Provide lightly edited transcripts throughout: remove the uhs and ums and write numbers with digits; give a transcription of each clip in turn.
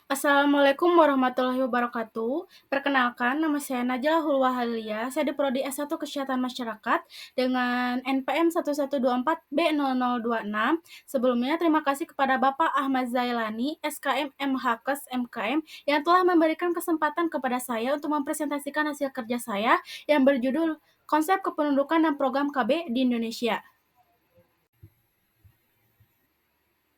Assalamualaikum warahmatullahi wabarakatuh. Perkenalkan, nama saya Najla Hulwahalia. Saya di Prodi S1 Kesehatan Masyarakat dengan NPM 1124B0026. Sebelumnya, terima kasih kepada Bapak Ahmad Zailani, SKM MHKes MKM, yang telah memberikan kesempatan kepada saya untuk mempresentasikan hasil kerja saya yang berjudul Konsep Kependudukan dan Program KB di Indonesia.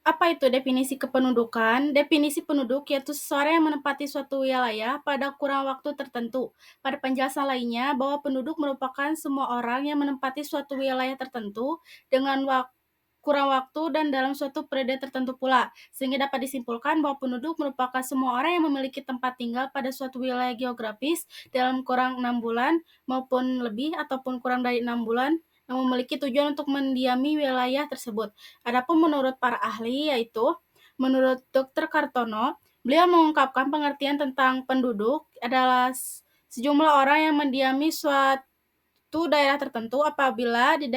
Apa itu definisi kependudukan? Definisi penduduk yaitu seseorang yang menempati suatu wilayah pada kurang waktu tertentu. Pada penjelasan lainnya, bahwa penduduk merupakan semua orang yang menempati suatu wilayah tertentu dengan kurang waktu dan dalam suatu periode tertentu pula, sehingga dapat disimpulkan bahwa penduduk merupakan semua orang yang memiliki tempat tinggal pada suatu wilayah geografis dalam kurang 6 bulan maupun lebih ataupun kurang dari 6 bulan yang memiliki tujuan untuk mendiami wilayah tersebut. Adapun menurut para ahli, yaitu menurut Dr. Kartono, beliau mengungkapkan pengertian tentang penduduk adalah sejumlah orang yang mendiami suatu daerah tertentu apabila di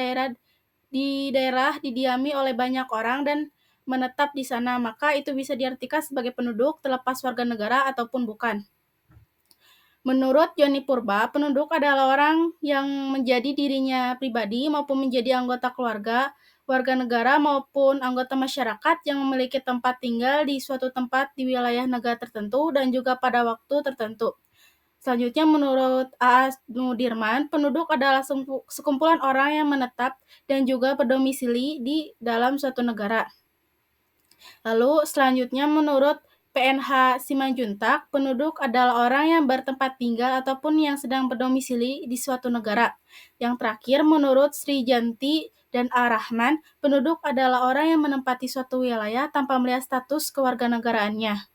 daerah didiami oleh banyak orang dan menetap di sana, maka itu bisa diartikan sebagai penduduk terlepas warga negara ataupun bukan. Menurut Joni Purba, penduduk adalah orang yang menjadi dirinya pribadi maupun menjadi anggota keluarga, warga negara maupun anggota masyarakat yang memiliki tempat tinggal di suatu tempat di wilayah negara tertentu dan juga pada waktu tertentu. Selanjutnya, menurut A. Nudirman, penduduk adalah sekumpulan orang yang menetap dan juga berdomisili di dalam suatu negara. Lalu selanjutnya menurut PNH Simanjuntak, penduduk adalah orang yang bertempat tinggal ataupun yang sedang berdomisili di suatu negara. Yang terakhir, menurut Sri Janti dan Ar-Rahman, penduduk adalah orang yang menempati suatu wilayah tanpa melihat status kewarganegaraannya.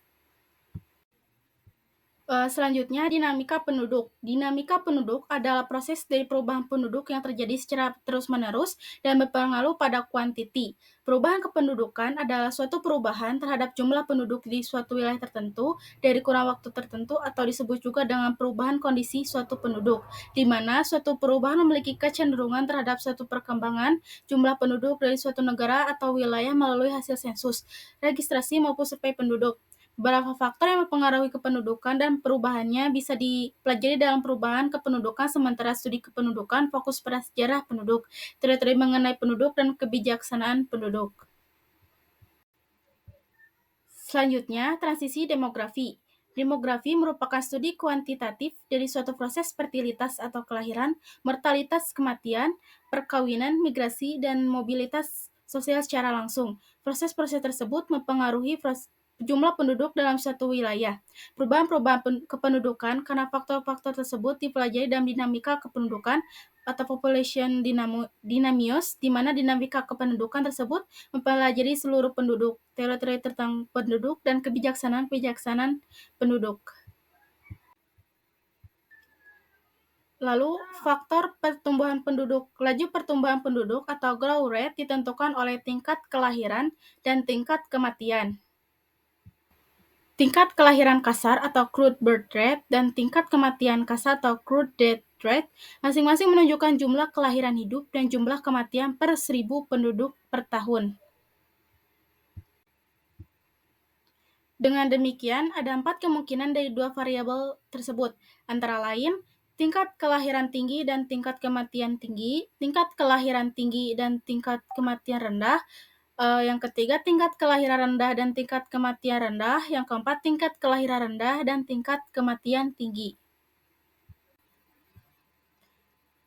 Selanjutnya, dinamika penduduk. Dinamika penduduk adalah proses dari perubahan penduduk yang terjadi secara terus-menerus dan berpengaruh pada kuantiti. Perubahan kependudukan adalah suatu perubahan terhadap jumlah penduduk di suatu wilayah tertentu dari kurang waktu tertentu atau disebut juga dengan perubahan kondisi suatu penduduk, di mana suatu perubahan memiliki kecenderungan terhadap suatu perkembangan jumlah penduduk dari suatu negara atau wilayah melalui hasil sensus, registrasi maupun survei penduduk. Beberapa faktor yang mempengaruhi kependudukan dan perubahannya bisa dipelajari dalam perubahan kependudukan, sementara studi kependudukan fokus pada sejarah penduduk, teori-teori mengenai penduduk, dan kebijaksanaan penduduk. Selanjutnya, transisi demografi. Demografi merupakan studi kuantitatif dari suatu proses fertilitas atau kelahiran, mortalitas kematian, perkawinan, migrasi, dan mobilitas sosial secara langsung. Proses-proses tersebut mempengaruhi jumlah penduduk dalam suatu wilayah. Perubahan-perubahan kependudukan karena faktor-faktor tersebut dipelajari dalam dinamika kependudukan atau population dynamics, di mana dinamika kependudukan tersebut mempelajari seluruh penduduk, teori-teori tentang penduduk, dan kebijaksanaan penduduk. Lalu, faktor pertumbuhan penduduk. Laju pertumbuhan penduduk atau growth rate ditentukan oleh tingkat kelahiran dan tingkat kematian. Tingkat kelahiran kasar atau crude birth rate dan tingkat kematian kasar atau crude death rate masing-masing menunjukkan jumlah kelahiran hidup dan jumlah kematian per 1.000 penduduk per tahun. Dengan demikian, ada 4 kemungkinan dari dua variabel tersebut, antara lain tingkat kelahiran tinggi dan tingkat kematian tinggi, tingkat kelahiran tinggi dan tingkat kematian rendah, yang ketiga tingkat kelahiran rendah dan tingkat kematian rendah, yang keempat tingkat kelahiran rendah dan tingkat kematian tinggi.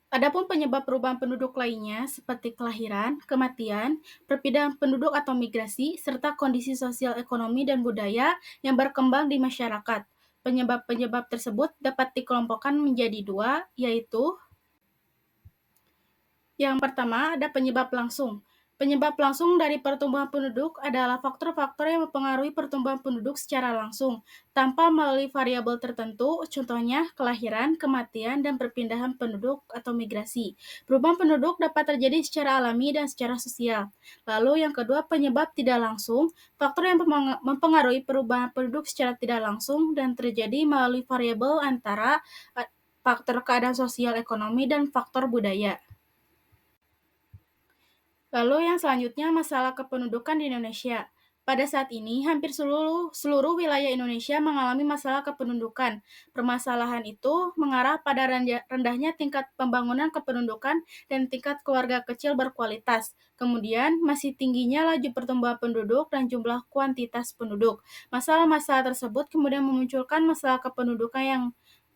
Adapun penyebab perubahan penduduk lainnya seperti kelahiran, kematian, perpindahan penduduk atau migrasi, serta kondisi sosial ekonomi dan budaya yang berkembang di masyarakat. Penyebab-penyebab tersebut dapat dikelompokkan menjadi dua, yaitu yang pertama ada penyebab langsung. Penyebab langsung dari pertumbuhan penduduk adalah faktor-faktor yang mempengaruhi pertumbuhan penduduk secara langsung, tanpa melalui variabel tertentu, contohnya kelahiran, kematian, dan perpindahan penduduk atau migrasi. Perubahan penduduk dapat terjadi secara alami dan secara sosial. Lalu yang kedua, penyebab tidak langsung, faktor yang mempengaruhi perubahan penduduk secara tidak langsung dan terjadi melalui variabel antara faktor keadaan sosial ekonomi dan faktor budaya. Lalu yang selanjutnya, masalah kependudukan di Indonesia. Pada saat ini, hampir seluruh seluruh wilayah Indonesia mengalami masalah kependudukan. Permasalahan itu mengarah pada rendahnya tingkat pembangunan kependudukan dan tingkat keluarga kecil berkualitas. Kemudian, masih tingginya laju pertumbuhan penduduk dan jumlah kuantitas penduduk. Masalah-masalah tersebut kemudian memunculkan masalah kependudukan yang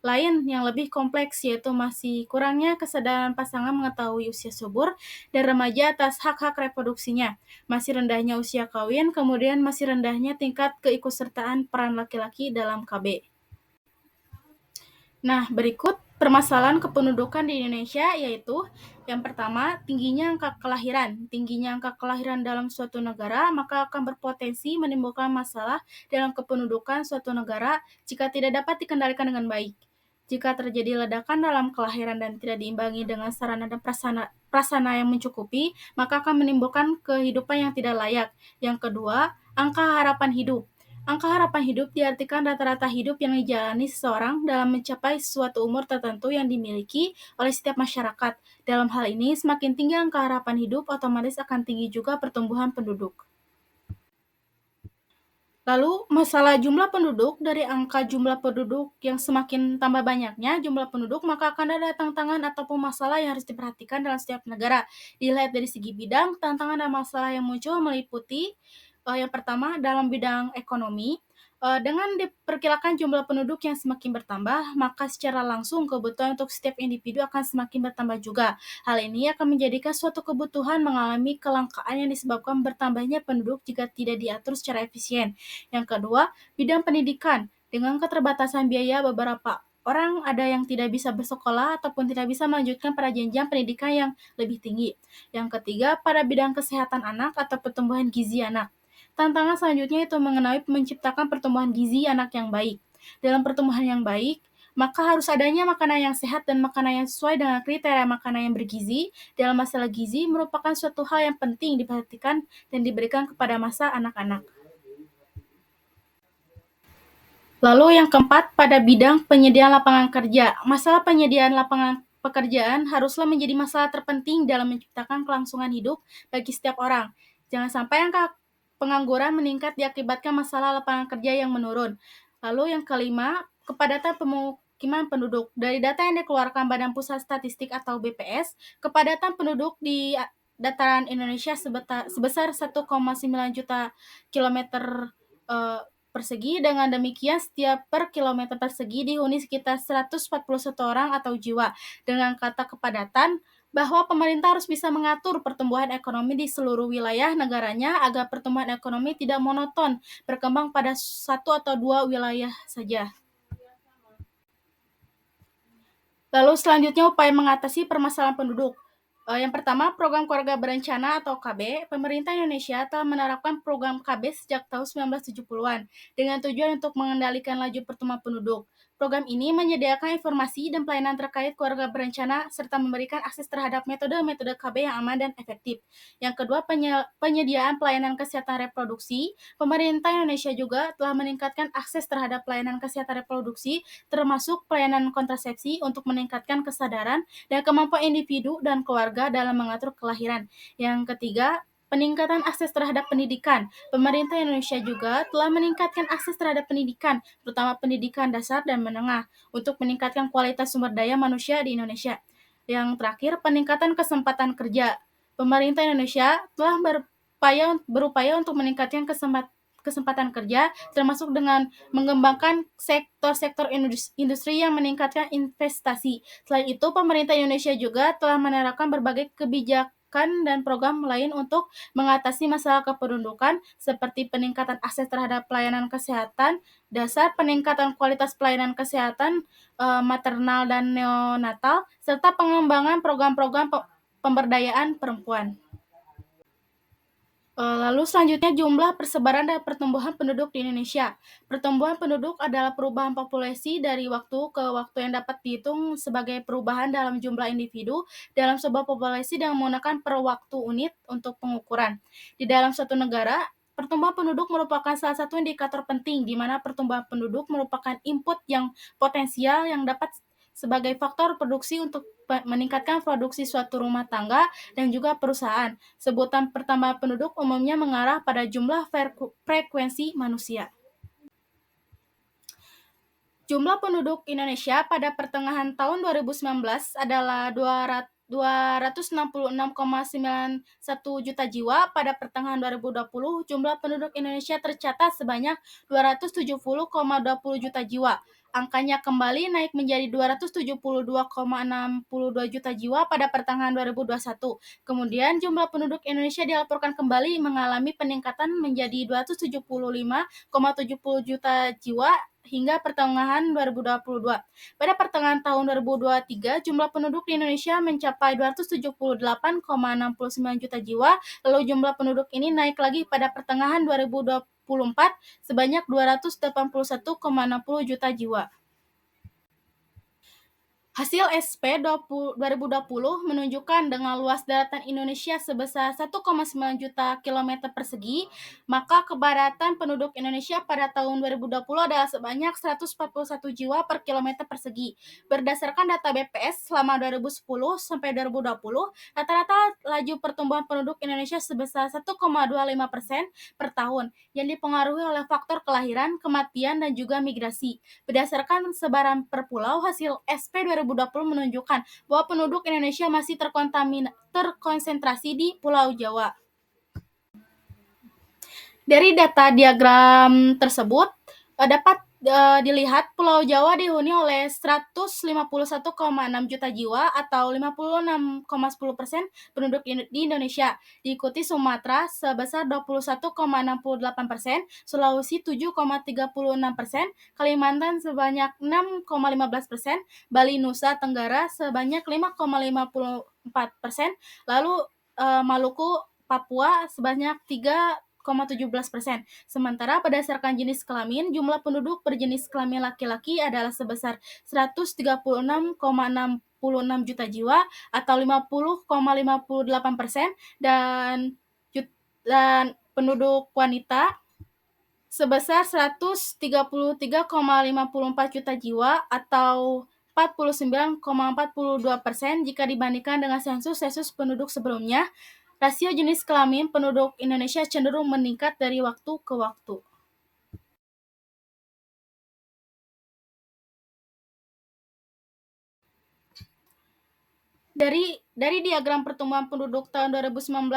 lain yang lebih kompleks, yaitu masih kurangnya kesadaran pasangan mengetahui usia subur dan remaja atas hak-hak reproduksinya, masih rendahnya usia kawin, kemudian masih rendahnya tingkat keikutsertaan peran laki-laki dalam KB. Nah, berikut permasalahan kependudukan di Indonesia, yaitu yang pertama, tingginya angka kelahiran. Tingginya angka kelahiran dalam suatu negara maka akan berpotensi menimbulkan masalah dalam kependudukan suatu negara jika tidak dapat dikendalikan dengan baik. Jika terjadi ledakan dalam kelahiran dan tidak diimbangi dengan sarana dan prasarana yang mencukupi, maka akan menimbulkan kehidupan yang tidak layak. Yang kedua, angka harapan hidup. Angka harapan hidup diartikan rata-rata hidup yang dijalani seseorang dalam mencapai suatu umur tertentu yang dimiliki oleh setiap masyarakat. Dalam hal ini, semakin tinggi angka harapan hidup, otomatis akan tinggi juga pertumbuhan penduduk. Lalu, masalah jumlah penduduk, dari angka jumlah penduduk yang semakin tambah banyaknya jumlah penduduk, maka akan ada tantangan ataupun masalah yang harus diperhatikan dalam setiap negara. Dilihat dari segi bidang, tantangan dan masalah yang muncul meliputi yang pertama dalam bidang ekonomi. Dengan diperkirakan jumlah penduduk yang semakin bertambah, maka secara langsung kebutuhan untuk setiap individu akan semakin bertambah juga. Hal ini akan menjadikan suatu kebutuhan mengalami kelangkaan yang disebabkan bertambahnya penduduk jika tidak diatur secara efisien. Yang kedua, bidang pendidikan. Dengan keterbatasan biaya, beberapa orang ada yang tidak bisa bersekolah ataupun tidak bisa melanjutkan pada jenjang pendidikan yang lebih tinggi. Yang ketiga, pada bidang kesehatan anak atau pertumbuhan gizi anak. Tantangan selanjutnya itu mengenai menciptakan pertumbuhan gizi anak yang baik. Dalam pertumbuhan yang baik, maka harus adanya makanan yang sehat dan makanan yang sesuai dengan kriteria makanan yang bergizi. Dalam masalah gizi merupakan suatu hal yang penting diperhatikan dan diberikan kepada masa anak-anak. Lalu yang keempat, pada bidang penyediaan lapangan kerja. Masalah penyediaan lapangan pekerjaan haruslah menjadi masalah terpenting dalam menciptakan kelangsungan hidup bagi setiap orang. Jangan sampai angka pengangguran meningkat diakibatkan masalah lapangan kerja yang menurun. Lalu yang kelima, kepadatan pemukiman penduduk. Dari data yang dikeluarkan Badan Pusat Statistik atau BPS, kepadatan penduduk di dataran Indonesia sebesar 1,9 juta kilometer persegi. Dengan demikian, setiap per kilometer persegi dihuni sekitar 141 orang atau jiwa. Dengan kata kepadatan, bahwa pemerintah harus bisa mengatur pertumbuhan ekonomi di seluruh wilayah negaranya agar pertumbuhan ekonomi tidak monoton, berkembang pada satu atau dua wilayah saja. Lalu selanjutnya upaya mengatasi permasalahan penduduk. Yang pertama, program keluarga berencana atau KB. Pemerintah Indonesia telah menerapkan program KB sejak tahun 1970-an dengan tujuan untuk mengendalikan laju pertumbuhan penduduk. Program ini menyediakan informasi dan pelayanan terkait keluarga berencana serta memberikan akses terhadap metode-metode KB yang aman dan efektif. Yang kedua, penyediaan pelayanan kesehatan reproduksi. Pemerintah Indonesia juga telah meningkatkan akses terhadap pelayanan kesehatan reproduksi, termasuk pelayanan kontrasepsi untuk meningkatkan kesadaran dan kemampuan individu dan keluarga dalam mengatur kelahiran. Yang ketiga, peningkatan akses terhadap pendidikan. Pemerintah Indonesia juga telah meningkatkan akses terhadap pendidikan, terutama pendidikan dasar dan menengah, untuk meningkatkan kualitas sumber daya manusia di Indonesia. Yang terakhir, peningkatan kesempatan kerja. Pemerintah Indonesia telah berupaya untuk meningkatkan kesempatan kerja, termasuk dengan mengembangkan sektor-sektor industri yang meningkatkan investasi. Selain itu, pemerintah Indonesia juga telah menerapkan berbagai kebijakan dan program lain untuk mengatasi masalah kependudukan seperti peningkatan akses terhadap pelayanan kesehatan dasar, peningkatan kualitas pelayanan kesehatan maternal dan neonatal, serta pengembangan program-program pemberdayaan perempuan. Lalu selanjutnya jumlah persebaran dan pertumbuhan penduduk di Indonesia. Pertumbuhan penduduk adalah perubahan populasi dari waktu ke waktu yang dapat dihitung sebagai perubahan dalam jumlah individu dalam sebuah populasi dengan menggunakan per waktu unit untuk pengukuran. Di dalam suatu negara, pertumbuhan penduduk merupakan salah satu indikator penting di mana pertumbuhan penduduk merupakan input yang potensial yang dapat sebagai faktor produksi untuk meningkatkan produksi suatu rumah tangga dan juga perusahaan. Sebutan pertambahan penduduk umumnya mengarah pada jumlah frekuensi manusia. Jumlah penduduk Indonesia pada pertengahan tahun 2019 adalah 266,91 juta jiwa. Pada pertengahan 2020, jumlah penduduk Indonesia tercatat sebanyak 270,20 juta jiwa. Angkanya kembali naik menjadi 272,62 juta jiwa pada pertengahan 2021. Kemudian jumlah penduduk Indonesia dilaporkan kembali mengalami peningkatan menjadi 275,70 juta jiwa hingga pertengahan 2022. Pada pertengahan tahun 2023, jumlah penduduk di Indonesia mencapai 278,69 juta jiwa, lalu jumlah penduduk ini naik lagi pada pertengahan 2024 sebanyak 281,60 juta jiwa. Hasil SP 2020 menunjukkan dengan luas daratan Indonesia sebesar 1,9 juta kilometer persegi, maka kepadatan penduduk Indonesia pada tahun 2020 adalah sebanyak 141 jiwa per kilometer persegi. Berdasarkan data BPS selama 2010 sampai 2020, rata-rata laju pertumbuhan penduduk Indonesia sebesar 1,25% per tahun, yang dipengaruhi oleh faktor kelahiran, kematian, dan juga migrasi. Berdasarkan sebaran per pulau, hasil SP 2020 menunjukkan bahwa penduduk Indonesia masih terkonsentrasi di Pulau Jawa. Dari data diagram tersebut dapat dilihat Pulau Jawa dihuni oleh 151,6 juta jiwa atau 56,10% penduduk di Indonesia. Diikuti Sumatera sebesar 21,68%, Sulawesi 7,36%, Kalimantan sebanyak 6,15%, Bali Nusa Tenggara sebanyak 5,54%, lalu Maluku Papua sebanyak 3,17%. Sementara berdasarkan jenis kelamin, jumlah penduduk berjenis kelamin laki-laki adalah sebesar 136,66 juta jiwa atau 50,58%, dan penduduk wanita sebesar 133,54 juta jiwa atau 49,42% jika dibandingkan dengan sensus penduduk sebelumnya. Rasio jenis kelamin penduduk Indonesia cenderung meningkat dari waktu ke waktu. Dari diagram pertumbuhan penduduk tahun 2019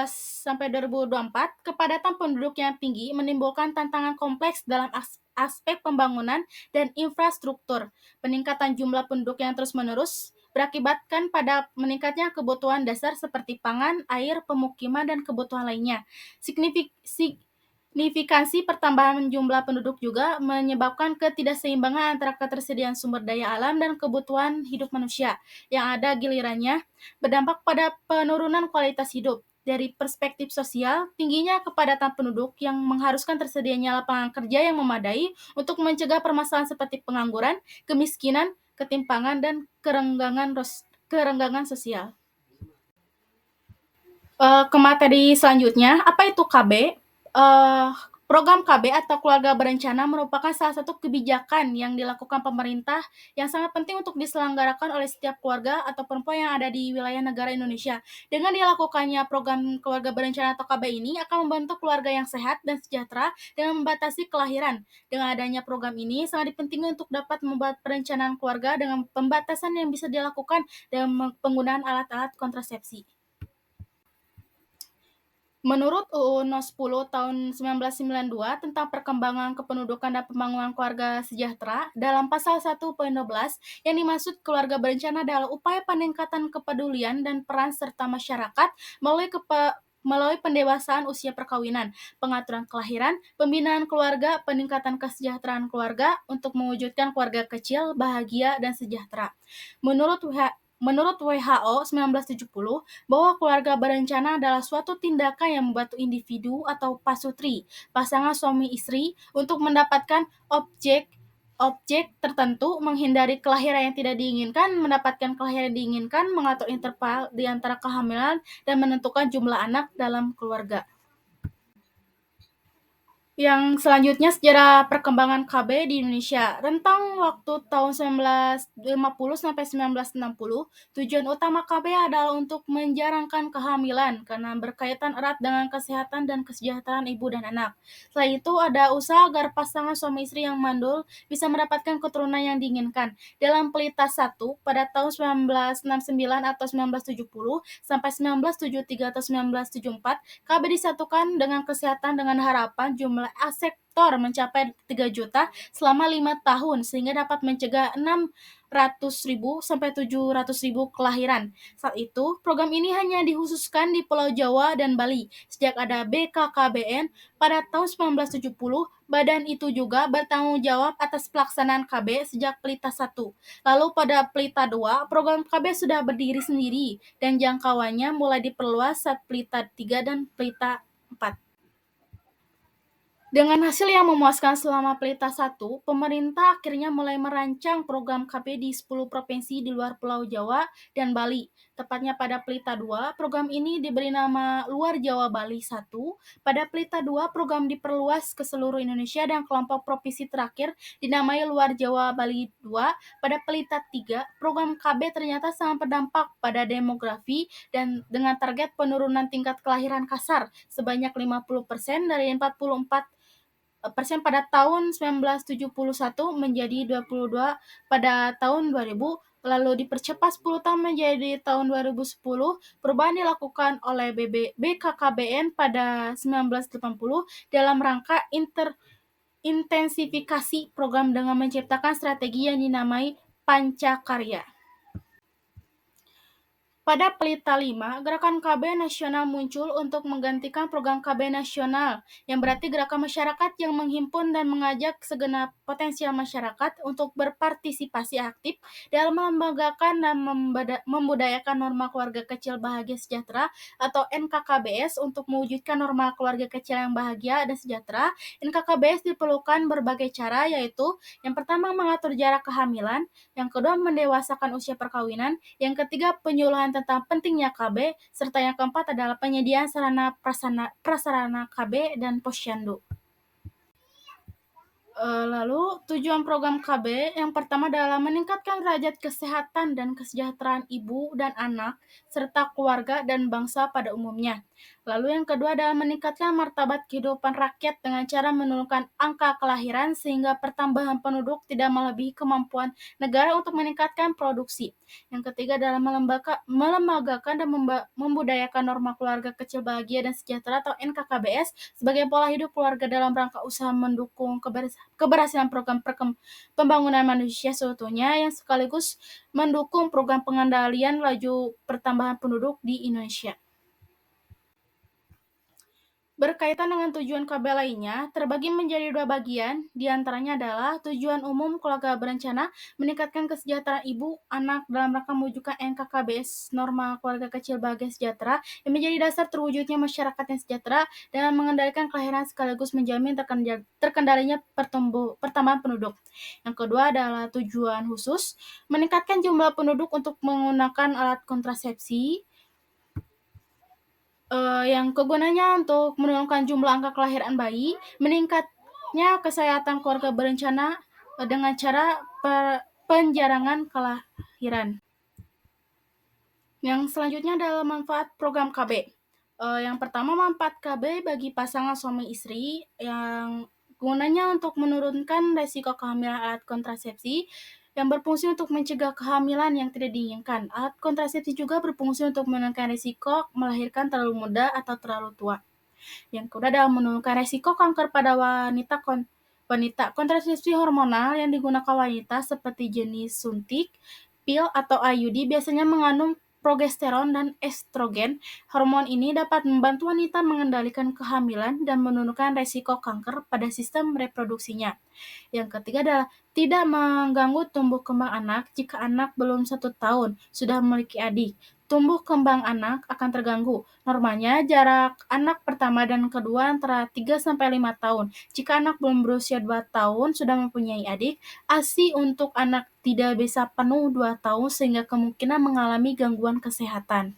sampai 2024, kepadatan penduduk yang tinggi menimbulkan tantangan kompleks dalam aspek pembangunan dan infrastruktur. Peningkatan jumlah penduduk yang terus-menerus berakibatkan pada meningkatnya kebutuhan dasar seperti pangan, air, pemukiman, dan kebutuhan lainnya. Signifikansi pertambahan jumlah penduduk juga menyebabkan ketidakseimbangan antara ketersediaan sumber daya alam dan kebutuhan hidup manusia, yang ada gilirannya berdampak pada penurunan kualitas hidup. Dari perspektif sosial, tingginya kepadatan penduduk yang mengharuskan tersedianya lapangan kerja yang memadai untuk mencegah permasalahan seperti pengangguran, kemiskinan, ketimpangan, dan kerenggangan sosial. Ke materi selanjutnya, apa itu KB? Program KB atau Keluarga Berencana merupakan salah satu kebijakan yang dilakukan pemerintah yang sangat penting untuk diselenggarakan oleh setiap keluarga atau perempuan yang ada di wilayah negara Indonesia. Dengan dilakukannya program Keluarga Berencana atau KB ini akan membentuk keluarga yang sehat dan sejahtera dengan membatasi kelahiran. Dengan adanya program ini sangat penting untuk dapat membuat perencanaan keluarga dengan pembatasan yang bisa dilakukan dengan penggunaan alat-alat kontrasepsi. Menurut UU No. 10 tahun 1992 tentang perkembangan kependudukan dan pembangunan keluarga sejahtera, dalam pasal 1.12 yang dimaksud keluarga berencana adalah upaya peningkatan kepedulian dan peran serta masyarakat melalui pendewasaan usia perkawinan, pengaturan kelahiran, pembinaan keluarga, peningkatan kesejahteraan keluarga untuk mewujudkan keluarga kecil, bahagia, dan sejahtera. Menurut WHO 1970, bahwa keluarga berencana adalah suatu tindakan yang membantu individu atau pasutri, pasangan suami istri, untuk mendapatkan objek tertentu, menghindari kelahiran yang tidak diinginkan, mendapatkan kelahiran yang diinginkan, mengatur interval di antara kehamilan, dan menentukan jumlah anak dalam keluarga. Yang selanjutnya sejarah perkembangan KB di Indonesia. Rentang waktu tahun 1950 sampai 1960, tujuan utama KB adalah untuk menjarangkan kehamilan karena berkaitan erat dengan kesehatan dan kesejahteraan ibu dan anak. Selain itu, ada usaha agar pasangan suami istri yang mandul bisa mendapatkan keturunan yang diinginkan. Dalam Pelita 1 pada tahun 1969 atau 1970 sampai 1973 atau 1974, KB disatukan dengan kesehatan dengan harapan jumlah sektor mencapai 3 juta selama 5 tahun sehingga dapat mencegah 600.000 sampai 700.000 kelahiran. Saat itu, program ini hanya dikhususkan di Pulau Jawa dan Bali. Sejak ada BKKBN pada tahun 1970, badan itu juga bertanggung jawab atas pelaksanaan KB sejak Pelita 1. Lalu pada Pelita 2, program KB sudah berdiri sendiri dan jangkauannya mulai diperluas saat Pelita 3 dan Pelita 4. Dengan hasil yang memuaskan selama Pelita 1, pemerintah akhirnya mulai merancang program KB di 10 provinsi di luar Pulau Jawa dan Bali. Tepatnya pada Pelita 2, program ini diberi nama Luar Jawa Bali 1. Pada Pelita 2, program diperluas ke seluruh Indonesia dan kelompok provinsi terakhir dinamai Luar Jawa Bali 2. Pada Pelita 3, program KB ternyata sangat berdampak pada demografi dan dengan target penurunan tingkat kelahiran kasar sebanyak 50% dari 44% pada tahun 1971 menjadi 22 pada tahun 2000, lalu dipercepat 10 tahun menjadi tahun 2010. Perubahan dilakukan oleh BKKBN pada 1980 dalam rangka intensifikasi program dengan menciptakan strategi yang dinamai Pancakarya. Pada Pelita 5, Gerakan KB Nasional muncul untuk menggantikan program KB Nasional, yang berarti gerakan masyarakat yang menghimpun dan mengajak segenap potensial masyarakat untuk berpartisipasi aktif dalam melembagakan dan membudayakan norma keluarga kecil bahagia sejahtera atau NKKBS. Untuk mewujudkan norma keluarga kecil yang bahagia dan sejahtera, NKKBS diperlukan berbagai cara, yaitu yang pertama mengatur jarak kehamilan, yang kedua mendewasakan usia perkawinan, yang ketiga penyuluhan tentang pentingnya KB, serta yang keempat adalah penyediaan sarana prasarana KB dan posyandu. Lalu tujuan program KB yang pertama adalah meningkatkan derajat kesehatan dan kesejahteraan ibu dan anak, serta keluarga dan bangsa pada umumnya. Lalu yang kedua adalah meningkatkan martabat kehidupan rakyat dengan cara menurunkan angka kelahiran sehingga pertambahan penduduk tidak melebihi kemampuan negara untuk meningkatkan produksi. Yang ketiga adalah melembagakan dan membudayakan norma keluarga kecil bahagia dan sejahtera atau NKKBS sebagai pola hidup keluarga dalam rangka usaha mendukung keberhasilan program pembangunan manusia seutuhnya yang sekaligus mendukung program pengendalian laju pertambahan penduduk di Indonesia. Berkaitan dengan tujuan KB lainnya, terbagi menjadi dua bagian, diantaranya adalah tujuan umum keluarga berencana, meningkatkan kesejahteraan ibu, anak dalam rangka mewujudkan NKKBS norma keluarga kecil bahagia sejahtera, yang menjadi dasar terwujudnya masyarakat yang sejahtera, dan mengendalikan kelahiran sekaligus menjamin terkendalinya pertambahan penduduk. Yang kedua adalah tujuan khusus, meningkatkan jumlah penduduk untuk menggunakan alat kontrasepsi, yang kegunaannya untuk menurunkan jumlah angka kelahiran bayi, meningkatnya kesehatan keluarga berencana dengan cara penjarangan kelahiran. Yang selanjutnya adalah manfaat program KB. Yang pertama, manfaat KB bagi pasangan suami istri yang gunanya untuk menurunkan resiko kehamilan alat kontrasepsi yang berfungsi untuk mencegah kehamilan yang tidak diinginkan. Alat kontrasepsi juga berfungsi untuk menurunkan risiko melahirkan terlalu muda atau terlalu tua. Yang kedua adalah menurunkan resiko kanker pada wanita. Kontrasepsi hormonal yang digunakan wanita seperti jenis suntik, pil, atau IUD biasanya mengandung progesteron dan estrogen. Hormon ini dapat membantu wanita mengendalikan kehamilan dan menurunkan resiko kanker pada sistem reproduksinya. Yang ketiga adalah tidak mengganggu tumbuh kembang anak jika anak belum 1 tahun sudah memiliki adik. Tumbuh kembang anak akan terganggu. Normanya jarak anak pertama dan kedua antara 3-5 tahun. Jika anak belum berusia 2 tahun sudah mempunyai adik, ASI untuk anak tidak bisa penuh 2 tahun sehingga kemungkinan mengalami gangguan kesehatan.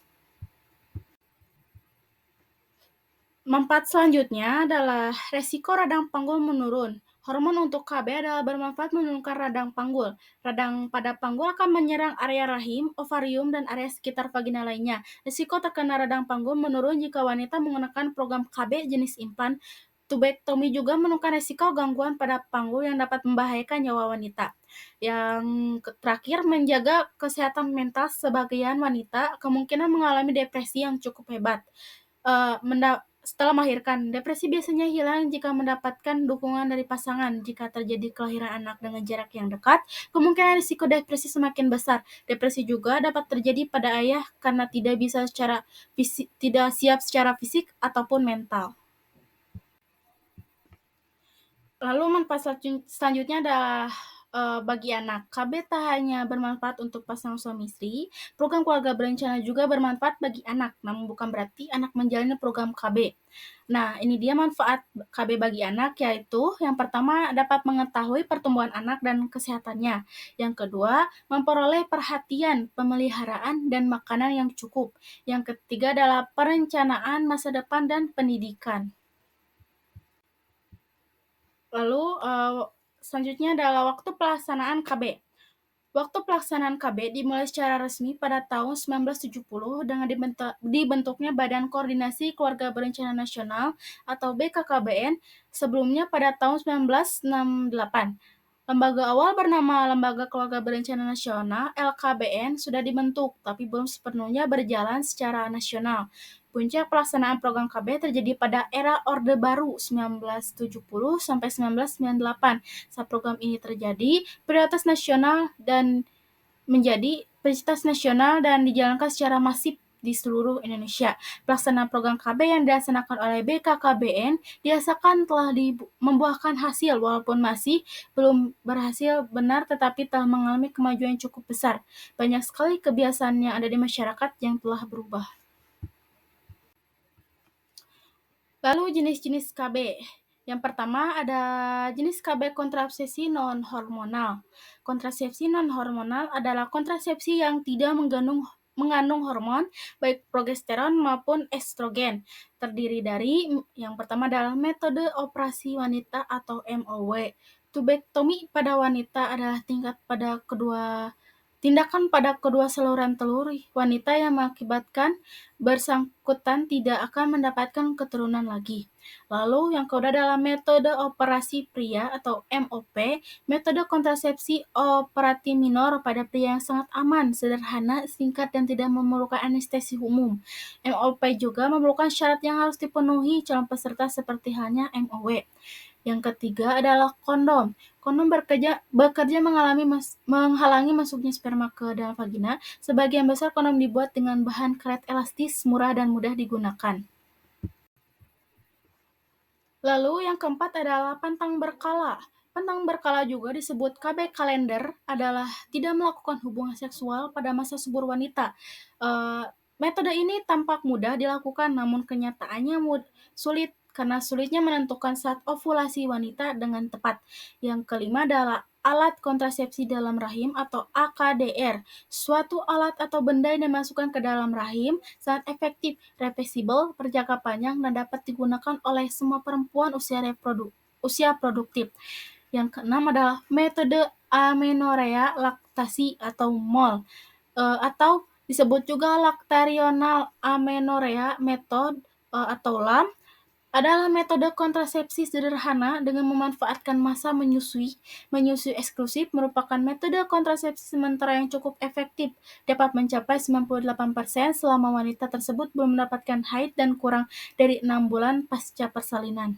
Manfaat selanjutnya adalah resiko radang panggul menurun. Hormon untuk KB adalah bermanfaat menurunkan radang panggul. Radang pada panggul akan menyerang area rahim, ovarium, dan area sekitar vagina lainnya. Risiko terkena radang panggul menurun jika wanita menggunakan program KB jenis implan. Tubektomi juga menurunkan risiko gangguan pada panggul yang dapat membahayakan nyawa wanita. Yang terakhir, menjaga kesehatan mental sebagian wanita kemungkinan mengalami depresi yang cukup hebat. Setelah melahirkan, depresi biasanya hilang jika mendapatkan dukungan dari pasangan. Jika terjadi kelahiran anak dengan jarak yang dekat, kemungkinan risiko depresi semakin besar. Depresi juga dapat terjadi pada ayah karena tidak siap secara fisik ataupun mental. Lalu manfaat selanjutnya adalah bagi anak. KB tak hanya bermanfaat untuk pasangan suami istri, program keluarga berencana juga bermanfaat bagi anak, namun bukan berarti anak menjalani program KB. Nah, ini dia manfaat KB bagi anak, yaitu yang pertama dapat mengetahui pertumbuhan anak dan kesehatannya. Yang kedua, memperoleh perhatian, pemeliharaan, dan makanan yang cukup. Yang ketiga adalah perencanaan masa depan dan pendidikan. Lalu selanjutnya adalah waktu pelaksanaan KB. Waktu pelaksanaan KB dimulai secara resmi pada tahun 1970 dengan dibentuknya Badan Koordinasi Keluarga Berencana Nasional atau BKKBN sebelumnya pada tahun 1968. Lembaga awal bernama Lembaga Keluarga Berencana Nasional (LKBN) sudah dibentuk, tapi belum sepenuhnya berjalan secara nasional. Puncak pelaksanaan program KB terjadi pada era Orde Baru 1970 sampai 1998. Saat program ini terjadi, prioritas nasional dan menjadi prioritas nasional dan dijalankan secara masif di seluruh Indonesia. Pelaksanaan program KB yang dilaksanakan oleh BKKBN dirasakan telah membuahkan hasil walaupun masih belum berhasil benar tetapi telah mengalami kemajuan yang cukup besar. Banyak sekali kebiasaan yang ada di masyarakat yang telah berubah. Lalu jenis-jenis KB. Yang pertama ada jenis KB kontrasepsi non-hormonal. Kontrasepsi non-hormonal adalah kontrasepsi yang tidak mengandung hormon, baik progesteron maupun estrogen. Terdiri dari yang pertama adalah metode operasi wanita atau MOW. Tubektomi pada wanita adalah tindakan pada kedua saluran telur wanita yang mengakibatkan bersangkutan tidak akan mendapatkan keturunan lagi. Lalu yang kedua adalah metode operasi pria atau MOP, metode kontrasepsi operasi minor pada pria yang sangat aman, sederhana, singkat, dan tidak memerlukan anestesi umum. MOP juga memerlukan syarat yang harus dipenuhi calon peserta seperti halnya MOW. Yang ketiga adalah kondom. Kondom bekerja menghalangi masuknya sperma ke dalam vagina. Sebagian besar kondom dibuat dengan bahan karet elastis, murah, dan mudah digunakan. Lalu yang keempat adalah pantang berkala. Pantang berkala juga disebut KB kalender adalah tidak melakukan hubungan seksual pada masa subur wanita. Metode ini tampak mudah dilakukan namun kenyataannya sulit karena sulitnya menentukan saat ovulasi wanita dengan tepat. Yang kelima adalah alat kontrasepsi dalam rahim atau AKDR. Suatu alat atau benda yang dimasukkan ke dalam rahim sangat efektif, reversible, berjangka panjang, dan dapat digunakan oleh semua perempuan usia produktif. Yang keenam adalah metode amenorea laktasi atau MOL, atau disebut juga lactational amenorrhea method atau LAM, adalah metode kontrasepsi sederhana dengan memanfaatkan masa menyusui. Menyusui eksklusif merupakan metode kontrasepsi sementara yang cukup efektif, dapat mencapai 98% selama wanita tersebut belum mendapatkan haid dan kurang dari 6 bulan pasca persalinan.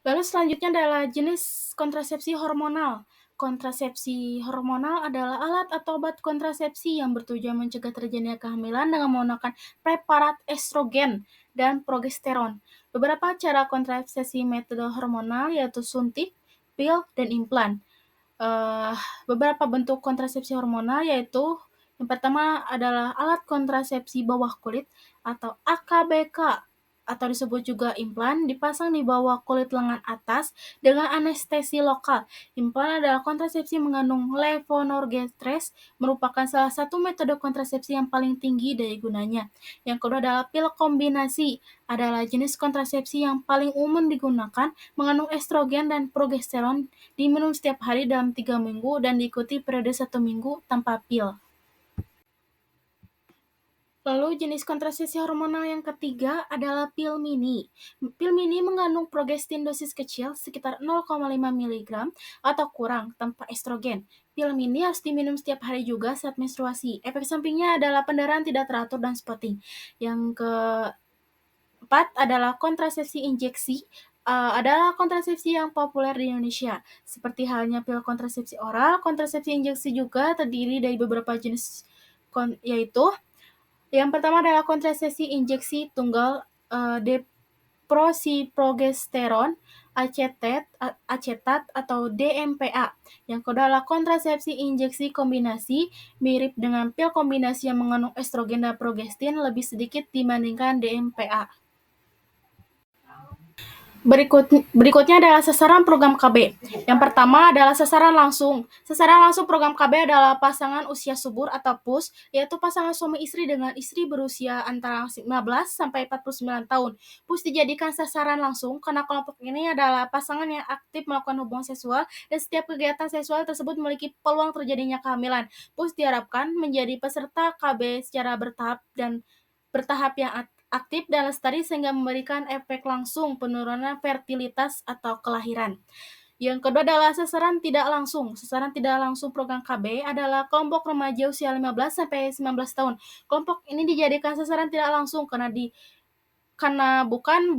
Lalu selanjutnya adalah jenis kontrasepsi hormonal. Kontrasepsi hormonal adalah alat atau obat kontrasepsi yang bertujuan mencegah terjadinya kehamilan dengan menggunakan preparat estrogen dan progesteron. Beberapa cara kontrasepsi metode hormonal yaitu suntik, pil, dan implan. Beberapa bentuk kontrasepsi hormonal yaitu yang pertama adalah alat kontrasepsi bawah kulit atau AKBK. atau disebut juga implan dipasang di bawah kulit lengan atas dengan anestesi lokal. Implan adalah kontrasepsi mengandung levonorgestrel, merupakan salah satu metode kontrasepsi yang paling tinggi daya gunanya. Yang kedua adalah pil kombinasi, adalah jenis kontrasepsi yang paling umum digunakan, mengandung estrogen dan progesteron, diminum setiap hari dalam 3 minggu dan diikuti periode 1 minggu tanpa pil. Lalu jenis kontrasepsi hormonal yang ketiga adalah pil mini. Pil mini mengandung progestin dosis kecil sekitar 0,5 mg atau kurang tanpa estrogen. Pil mini harus diminum setiap hari juga saat menstruasi. Efek sampingnya adalah pendarahan tidak teratur dan spotting. Yang keempat adalah kontrasepsi injeksi. Adalah kontrasepsi yang populer di Indonesia. Seperti halnya pil kontrasepsi oral, kontrasepsi injeksi juga terdiri dari beberapa jenis, yaitu yang pertama adalah kontrasepsi injeksi tunggal, deoksyiprogesteron acetat atau DMPA. Yang kedua adalah kontrasepsi injeksi kombinasi, mirip dengan pil kombinasi yang mengandung estrogen dan progestin lebih sedikit dibandingkan DMPA. Berikutnya adalah sasaran program KB. Yang pertama adalah sasaran langsung. Sasaran langsung program KB adalah pasangan usia subur atau PUS, yaitu pasangan suami istri dengan istri berusia antara 15 sampai 49 tahun. PUS dijadikan sasaran langsung karena kelompok ini adalah pasangan yang aktif melakukan hubungan seksual dan setiap kegiatan seksual tersebut memiliki peluang terjadinya kehamilan. PUS diharapkan menjadi peserta KB secara bertahap yang aktif dan lestari sehingga memberikan efek langsung penurunan fertilitas atau kelahiran. Yang kedua adalah sasaran tidak langsung. Sasaran tidak langsung program KB adalah kelompok remaja usia 15 sampai 19 tahun. Kelompok ini dijadikan sasaran tidak langsung karena bukan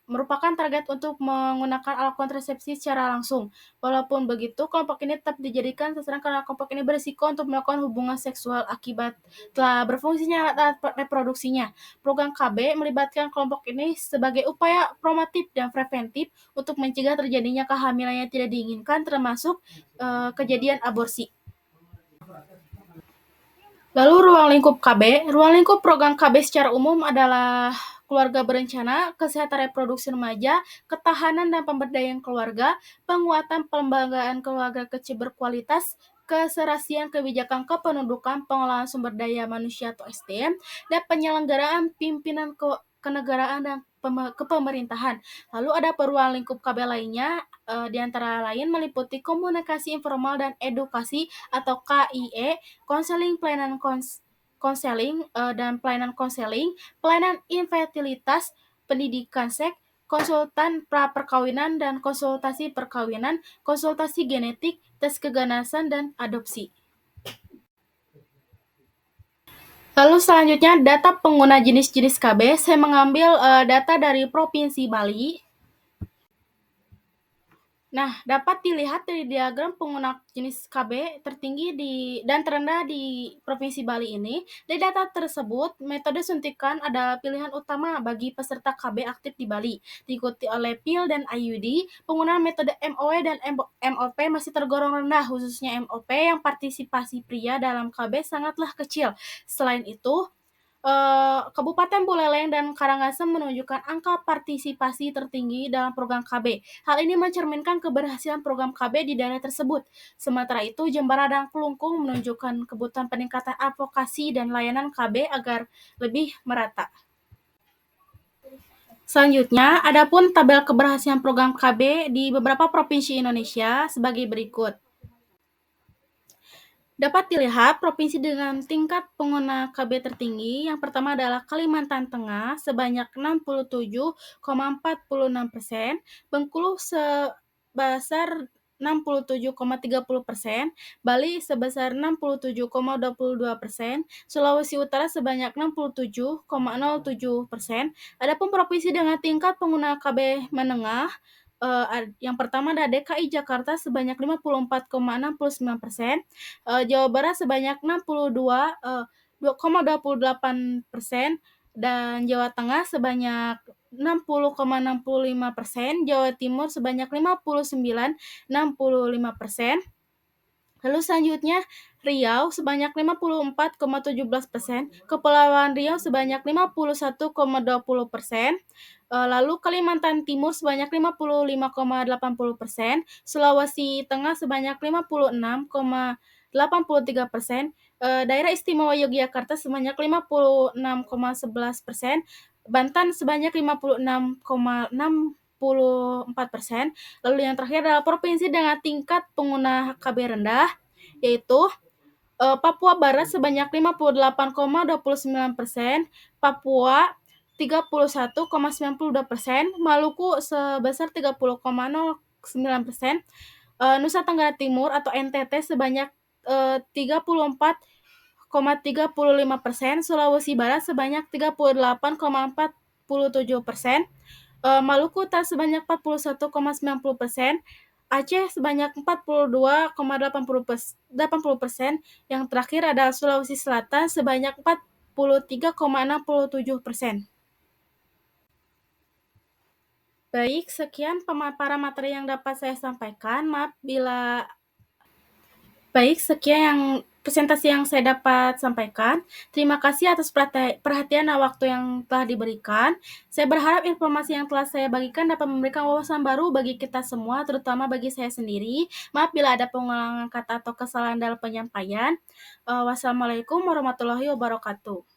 merupakan target untuk menggunakan alat kontrasepsi secara langsung. Walaupun begitu, kelompok ini tetap dijadikan sasaran karena kelompok ini berisiko untuk melakukan hubungan seksual akibat telah berfungsinya alat reproduksinya. Program KB melibatkan kelompok ini sebagai upaya promotif dan preventif untuk mencegah terjadinya kehamilan yang tidak diinginkan, termasuk kejadian aborsi. Lalu ruang lingkup KB. Ruang lingkup program KB secara umum adalah keluarga berencana, kesehatan reproduksi remaja, ketahanan dan pemberdayaan keluarga, penguatan pelembagaan keluarga kecil berkualitas, keserasian kebijakan kependudukan, pengelolaan sumber daya manusia atau SDM, dan penyelenggaraan pimpinan kenegaraan dan kepemerintahan. Lalu ada ruang lingkup KB lainnya, di antara lain meliputi komunikasi informal dan edukasi atau KIE, konseling pelayanan konseling dan pelayanan konseling, pelayanan infertilitas, pendidikan seks, konsultan pra-perkawinan dan konsultasi perkawinan, konsultasi genetik, tes keganasan, dan adopsi. Lalu selanjutnya data pengguna jenis-jenis KB. Saya mengambil data dari Provinsi Bali. Nah, dapat dilihat dari diagram pengguna jenis KB tertinggi dan terendah di Provinsi Bali ini. Dari data tersebut, metode suntikan adalah pilihan utama bagi peserta KB aktif di Bali, diikuti oleh pil dan IUD. Penggunaan metode MOW dan MOP masih tergolong rendah, khususnya MOP yang partisipasi pria dalam KB sangatlah kecil. Selain itu, Kabupaten Buleleng dan Karangasem menunjukkan angka partisipasi tertinggi dalam program KB. Hal ini mencerminkan keberhasilan program KB di daerah tersebut. Sementara itu, Jembara dan Kelungkung menunjukkan kebutuhan peningkatan advokasi dan layanan KB agar lebih merata. Selanjutnya, adapun tabel keberhasilan program KB di beberapa provinsi Indonesia sebagai berikut. Dapat dilihat provinsi dengan tingkat pengguna KB tertinggi. Yang pertama adalah Kalimantan Tengah sebanyak 67,46%, Bengkulu sebesar 67,30%, Bali sebesar 67,22%, Sulawesi Utara sebanyak 67,07%. Adapun provinsi dengan tingkat pengguna KB menengah, yang pertama ada DKI Jakarta sebanyak 54,69%, Jawa Barat sebanyak 62,28%, dan Jawa Tengah sebanyak 60,65%, Jawa Timur sebanyak 59,65%. Lalu selanjutnya Riau sebanyak 54,17%, Kepulauan Riau sebanyak 51,20%, lalu Kalimantan Timur sebanyak 55,80%, Sulawesi Tengah sebanyak 56,83%, Daerah Istimewa Yogyakarta sebanyak 56,11%, Banten sebanyak 56,64%, lalu yang terakhir adalah provinsi dengan tingkat pengguna HKB rendah, yaitu Papua Barat sebanyak 58,29%, Papua 31,92%, Maluku sebesar 30,09%, Nusa Tenggara Timur atau NTT sebanyak 34,35%, Sulawesi Barat sebanyak 38,47%, Maluku Utara sebanyak 41,90%, Aceh sebanyak 42,80%, yang terakhir adalah Sulawesi Selatan sebanyak 43,67%. Baik, sekian pemaparan materi yang dapat saya sampaikan. Maaf bila Baik, sekian yang presentasi yang saya dapat sampaikan. Terima kasih atas perhatian dan waktu yang telah diberikan. Saya berharap informasi yang telah saya bagikan dapat memberikan wawasan baru bagi kita semua, terutama bagi saya sendiri. Maaf bila ada pengulangan kata atau kesalahan dalam penyampaian. Wassalamualaikum warahmatullahi wabarakatuh.